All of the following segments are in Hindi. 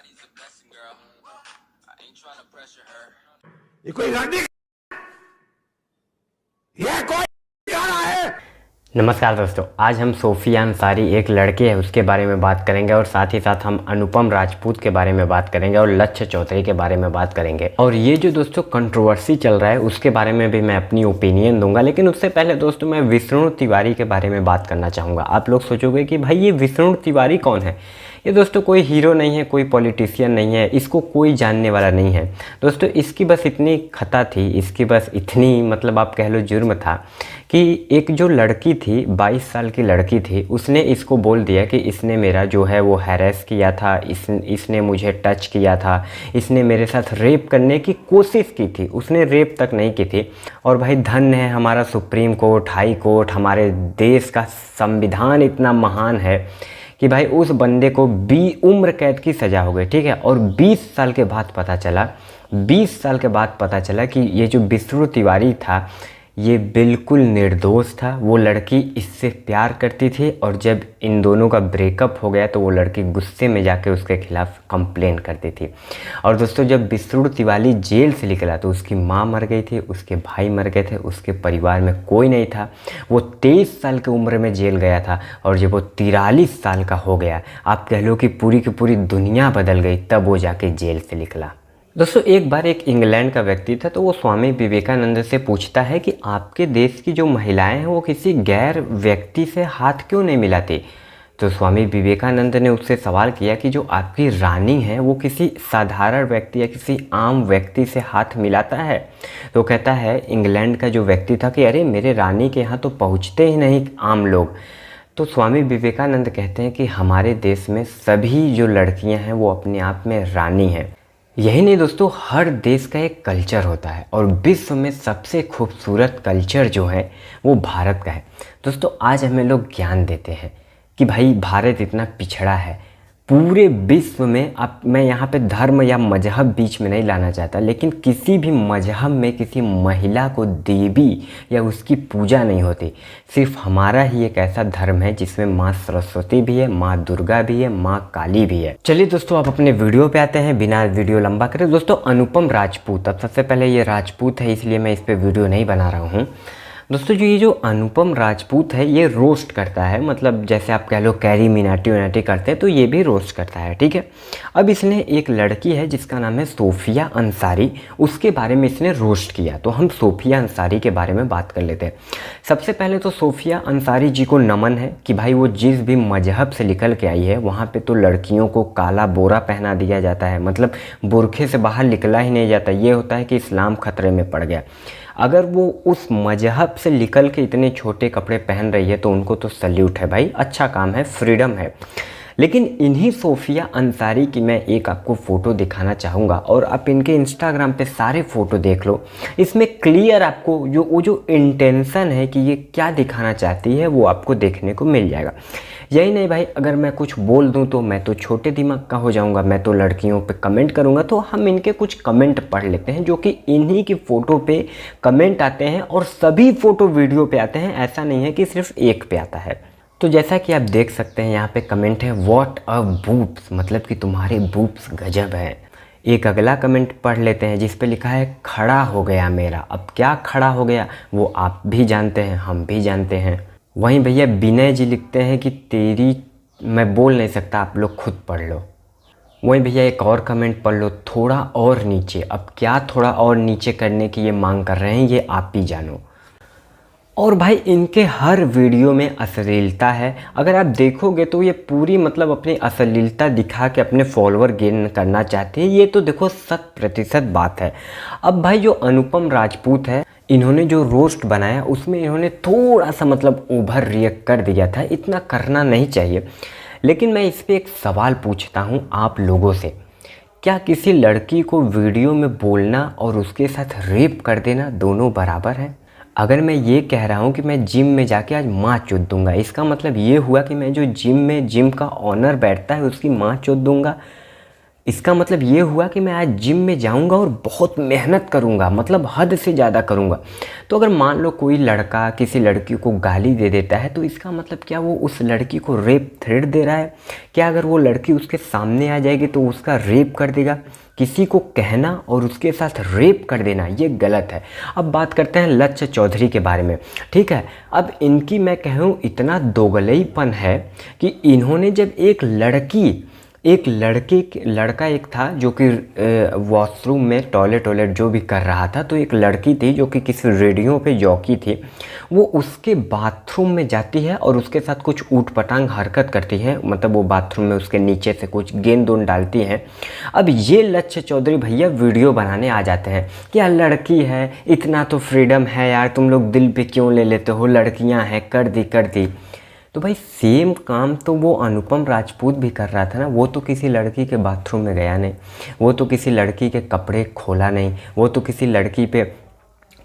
Everybody's a blessing, girl. I ain't trying to pressure her. ये कोई लड़ने ये कोई गाना है। नमस्कार दोस्तों, आज हम सोफिया अंसारी एक लड़के हैं उसके बारे में बात करेंगे और साथ ही साथ हम अनुपम राजपूत के बारे में बात करेंगे और लक्ष्य चौधरी के बारे में बात करेंगे। और ये जो दोस्तों कंट्रोवर्सी चल रहा है उसके बारे में भी मैं अपनी ओपिनियन दूंगा। लेकिन उससे पहले दोस्तों मैं विष्णु तिवारी के बारे में बात करना चाहूँगा। आप लोग सोचोगे कि भाई ये विष्णु तिवारी कौन है। ये दोस्तों कोई हीरो नहीं है, कोई पॉलिटिशियन नहीं है, इसको कोई जानने वाला नहीं है। दोस्तों इसकी बस इतनी खता थी, इसकी बस इतनी मतलब आप कह लो जुर्म था कि एक जो लड़की थी 22 साल की लड़की थी, उसने इसको बोल दिया कि इसने मेरा जो है वो हैरेस किया था, इसने मुझे टच किया था, इसने मेरे साथ रेप करने की कोशिश की थी, उसने रेप तक नहीं की थी। और भाई धन्य है हमारा सुप्रीम कोर्ट, हाई कोर्ट, हमारे देश का संविधान इतना महान है कि भाई उस बंदे को उम्र कैद की सज़ा हो गई, ठीक है। और 20 साल के बाद पता चला कि ये जो विष्णु तिवारी था ये बिल्कुल निर्दोष था। वो लड़की इससे प्यार करती थी और जब इन दोनों का ब्रेकअप हो गया तो वो लड़की गुस्से में जाके उसके खिलाफ़ कंप्लेन करती थी। और दोस्तों जब विष्णु तिवारी जेल से निकला तो उसकी माँ मर गई थी, उसके भाई मर गए थे, उसके परिवार में कोई नहीं था। वो 23 साल की उम्र में जेल गया था और जब वो 43 साल का हो गया, आप कह लो कि पूरी की पूरी दुनिया बदल गई, तब वो जाके जेल से निकला। दोस्तों एक बार एक इंग्लैंड का व्यक्ति था तो वो स्वामी विवेकानंद से पूछता है कि आपके देश की जो महिलाएं हैं वो किसी गैर व्यक्ति से हाथ क्यों नहीं मिलाती। तो स्वामी विवेकानंद ने उससे सवाल किया कि जो आपकी रानी है वो किसी साधारण व्यक्ति या किसी आम व्यक्ति से हाथ मिलाता है। तो कहता है इंग्लैंड का जो व्यक्ति था कि अरे मेरे रानी के यहाँ तो पहुँचते ही नहीं आम लोग। तो स्वामी विवेकानंद कहते हैं कि हमारे देश में सभी जो लड़कियाँ हैं वो अपने आप में रानी हैं। यही नहीं दोस्तों, हर देश का एक कल्चर होता है और विश्व में सबसे खूबसूरत कल्चर जो है वो भारत का है। दोस्तों आज हमें लोग ज्ञान देते हैं कि भाई भारत इतना पिछड़ा है पूरे विश्व में। अब मैं यहाँ पे धर्म या मजहब बीच में नहीं लाना चाहता, लेकिन किसी भी मजहब में किसी महिला को देवी या उसकी पूजा नहीं होती। सिर्फ हमारा ही एक ऐसा धर्म है जिसमें माँ सरस्वती भी है, माँ दुर्गा भी है, माँ काली भी है। चलिए दोस्तों आप अपने वीडियो पे आते हैं बिना वीडियो लंबा करें। दोस्तों अनुपम राजपूत, अब सबसे पहले ये राजपूत है इसलिए मैं इस पर वीडियो नहीं बना रहा हूँ। दोस्तों ये जो अनुपम राजपूत है ये रोस्ट करता है, मतलब जैसे आप कह लो कैरी मिनाटी करते हैं तो ये भी रोस्ट करता है, ठीक है। अब इसने एक लड़की है जिसका नाम है सोफिया अंसारी, उसके बारे में इसने रोस्ट किया। तो हम सोफिया अंसारी के बारे में बात कर लेते हैं। सबसे पहले तो सोफिया अंसारी जी को नमन है कि भाई वो जिस भी मजहब से निकल के आई है वहाँ पे तो लड़कियों को काला बोरा पहना दिया जाता है, मतलब बुरखे से बाहर निकला ही नहीं जाता। ये होता है कि इस्लाम खतरे में पड़ गया। अगर वो उस मजहब से निकल के इतने छोटे कपड़े पहन रही है तो उनको तो सल्यूट है भाई, अच्छा काम है, फ्रीडम है। लेकिन इन्हीं सोफिया अंसारी की मैं एक आपको फ़ोटो दिखाना चाहूँगा और आप इनके इंस्टाग्राम पे सारे फ़ोटो देख लो। इसमें क्लियर आपको जो इंटेंशन है कि ये क्या दिखाना चाहती है वो आपको देखने को मिल जाएगा। यही नहीं भाई, अगर मैं कुछ बोल दूं तो मैं तो छोटे दिमाग का हो जाऊंगा, मैं तो लड़कियों पे कमेंट करूंगा। तो हम इनके कुछ कमेंट पढ़ लेते हैं जो कि इन्हीं की फ़ोटो पे कमेंट आते हैं और सभी फ़ोटो वीडियो पे आते हैं, ऐसा नहीं है कि सिर्फ एक पे आता है। तो जैसा कि आप देख सकते हैं यहाँ पे कमेंट है व्हाट अ बूब्स, मतलब कि तुम्हारे बूब्स गजब है। एक अगला कमेंट पढ़ लेते हैं जिस पे लिखा है खड़ा हो गया मेरा। अब क्या खड़ा हो गया वो आप भी जानते हैं, हम भी जानते हैं। वहीं भैया विनय जी लिखते हैं कि तेरी मैं बोल नहीं सकता, आप लोग खुद पढ़ लो। वहीं भैया एक और कमेंट पढ़ लो थोड़ा और नीचे। अब क्या थोड़ा और नीचे करने की ये मांग कर रहे हैं ये आप ही जानो। और भाई इनके हर वीडियो में अश्लीलता है। अगर आप देखोगे तो ये पूरी मतलब अपनी अश्लीलता दिखा के अपने फॉलोअर गेन करना चाहते हैं। ये तो देखो 100% बात है। अब भाई जो अनुपम राजपूत है इन्होंने जो रोस्ट बनाया उसमें इन्होंने थोड़ा सा मतलब ओवर रिएक्ट कर दिया था, इतना करना नहीं चाहिए। लेकिन मैं इस पर एक सवाल पूछता हूँ आप लोगों से, क्या किसी लड़की को वीडियो में बोलना और उसके साथ रेप कर देना दोनों बराबर है? अगर मैं ये कह रहा हूँ कि मैं जिम में जाके आज माँ चोद दूंगा, इसका मतलब ये हुआ कि मैं जो जिम का ऑनर बैठता है उसकी माँ चोद दूंगा? इसका मतलब ये हुआ कि मैं आज जिम में जाऊंगा और बहुत मेहनत करूंगा, मतलब हद से ज़्यादा करूंगा। तो अगर मान लो कोई लड़का किसी लड़की को गाली दे देता है तो इसका मतलब क्या वो उस लड़की को रेप थ्रेट दे रहा है? क्या अगर वो लड़की उसके सामने आ जाएगी तो उसका रेप कर देगा? किसी को कहना और उसके साथ रेप कर देना ये गलत है। अब बात करते हैं लक्ष्य चौधरी के बारे में, ठीक है। अब इनकी मैं कहूँ इतना दोगलईपन है कि इन्होंने जब लड़का एक था जो कि वॉशरूम में टॉयलेट जो भी कर रहा था, तो एक लड़की थी जो कि किसी रेडियो पे जॉकी थी, वो उसके बाथरूम में जाती है और उसके साथ कुछ ऊट-पटांग हरकत करती है, मतलब वो बाथरूम में उसके नीचे से कुछ गेंद उन डालती हैं। अब ये लक्ष्य चौधरी भैया वीडियो बनाने आ जाते हैं कि यार लड़की है, इतना तो फ्रीडम है यार, तुम लोग दिल पे क्यों ले लेते हो, लड़कियाँ हैं, कर दी। तो भाई सेम काम तो वो अनुपम राजपूत भी कर रहा था ना। वो तो किसी लड़की के बाथरूम में गया नहीं, वो तो किसी लड़की के कपड़े खोला नहीं, वो तो किसी लड़की पे,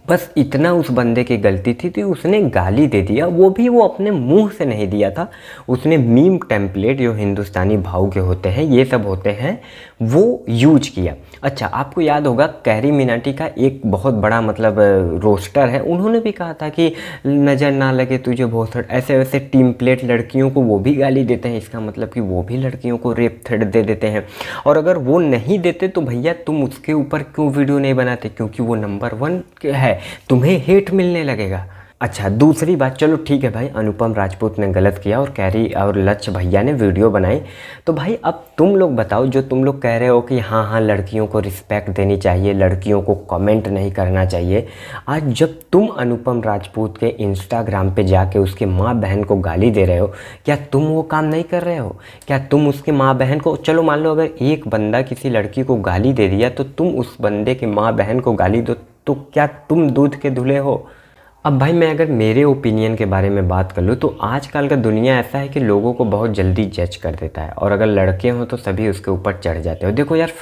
बस इतना उस बंदे की गलती थी तो उसने गाली दे दिया। वो भी वो अपने मुंह से नहीं दिया था, उसने मीम टेम्पलेट जो हिंदुस्तानी भाव के होते हैं, ये सब होते हैं, वो यूज किया। अच्छा, आपको याद होगा कैरी मिनाटी का एक बहुत बड़ा मतलब रोस्टर है, उन्होंने भी कहा था कि नज़र ना लगे तुझे भोसड़, ऐसे वैसे टेम्पलेट लड़कियों को वो भी गाली देते हैं। इसका मतलब कि वो भी लड़कियों को रेप थ्रेट दे देते हैं। और अगर वो नहीं देते तो भैया तुम उसके ऊपर क्यों वीडियो नहीं बनाते? क्योंकि वो नंबर 1 है, तुम्हें हेट मिलने लगेगा। अच्छा, दूसरी बात, चलो ठीक है भाई, अनुपम राजपूत ने गलत किया और कैरी और लक्ष्य भैया ने वीडियो बनाई। तो भाई अब तुम लोग बताओ, जो तुम लोग कह रहे हो कि हाँ लड़कियों को रिस्पेक्ट देनी चाहिए, लड़कियों को कमेंट नहीं करना चाहिए, आज जब तुम अनुपम राजपूत के इंस्टाग्राम पे जाके उसके माँ बहन को गाली दे रहे हो, क्या तुम वो काम नहीं कर रहे हो? क्या तुम उसके माँ बहन को, चलो मान लो अगर एक बंदा किसी लड़की को गाली दे दिया तो तुम उस बंदे के माँ बहन को गाली दो, तो क्या तुम दूध के धुले हो? अब भाई मैं अगर मेरे ओपिनियन के बारे में बात कर लूँ तो आजकल का दुनिया ऐसा है कि लोगों को बहुत जल्दी जज कर देता है, और अगर लड़के हों तो सभी उसके ऊपर चढ़ जाते हो। देखो यार,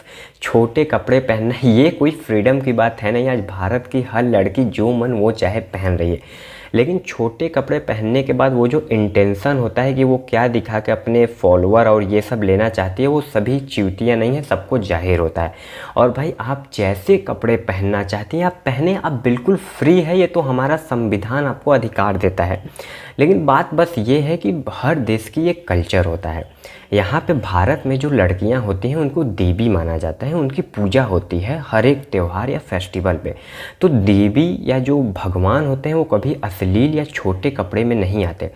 छोटे कपड़े पहनना ये कोई फ्रीडम की बात है नहीं। आज भारत की हर लड़की जो मन वो चाहे पहन रही है, लेकिन छोटे कपड़े पहनने के बाद वो जो इंटेंशन होता है कि वो क्या दिखा के अपने फॉलोअर और ये सब लेना चाहती है, वो सभी च्यूतियाँ नहीं है, सबको जाहिर होता है। और भाई आप जैसे कपड़े पहनना चाहती हैं आप पहने, आप बिल्कुल फ्री है, ये तो हमारा संविधान आपको अधिकार देता है। लेकिन बात बस ये है कि हर देश की एक कल्चर होता है। यहाँ पे भारत में जो लड़कियाँ होती हैं उनको देवी माना जाता है, उनकी पूजा होती है हर एक त्यौहार या फेस्टिवल पे। तो देवी या जो भगवान होते हैं वो कभी अश्लील या छोटे कपड़े में नहीं आते।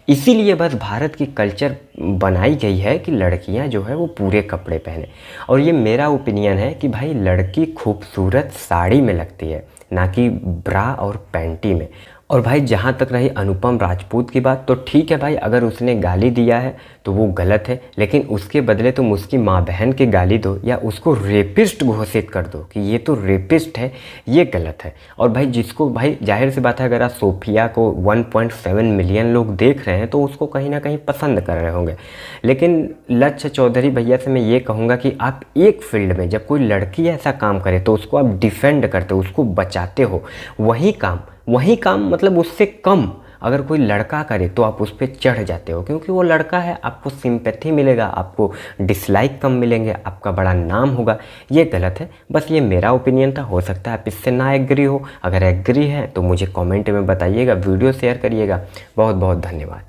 इसीलिए बस भारत की कल्चर बनाई गई है कि लड़कियाँ जो है वो पूरे कपड़े पहने। और ये मेरा ओपिनियन है कि भाई लड़की खूबसूरत साड़ी में लगती है, ना कि ब्रा और पैंटी में। और भाई जहाँ तक रही अनुपम राजपूत की बात, तो ठीक है भाई, अगर उसने गाली दिया है तो वो गलत है, लेकिन उसके बदले तुम उसकी माँ बहन के गाली दो या उसको रेपिस्ट घोषित कर दो कि ये तो रेपिस्ट है, ये गलत है। और भाई जिसको, भाई जाहिर सी बात है, अगर आप सोफिया को 1.7 मिलियन लोग देख रहे हैं तो उसको कहीं ना कहीं पसंद कर रहे होंगे। लेकिन लक्ष्य चौधरी भैया से मैं ये कहूँगा कि आप एक फील्ड में जब कोई लड़की ऐसा काम करे तो उसको आप डिफेंड करते हो, उसको बचाते हो। वही काम मतलब उससे कम अगर कोई लड़का करे तो आप उस पर चढ़ जाते हो, क्योंकि वो लड़का है, आपको सिंपैथी मिलेगा, आपको डिसलाइक कम मिलेंगे, आपका बड़ा नाम होगा। ये गलत है। बस ये मेरा ओपिनियन था, हो सकता है आप इससे ना एग्री हो। अगर एग्री है तो मुझे कमेंट में बताइएगा, वीडियो शेयर करिएगा। बहुत बहुत धन्यवाद।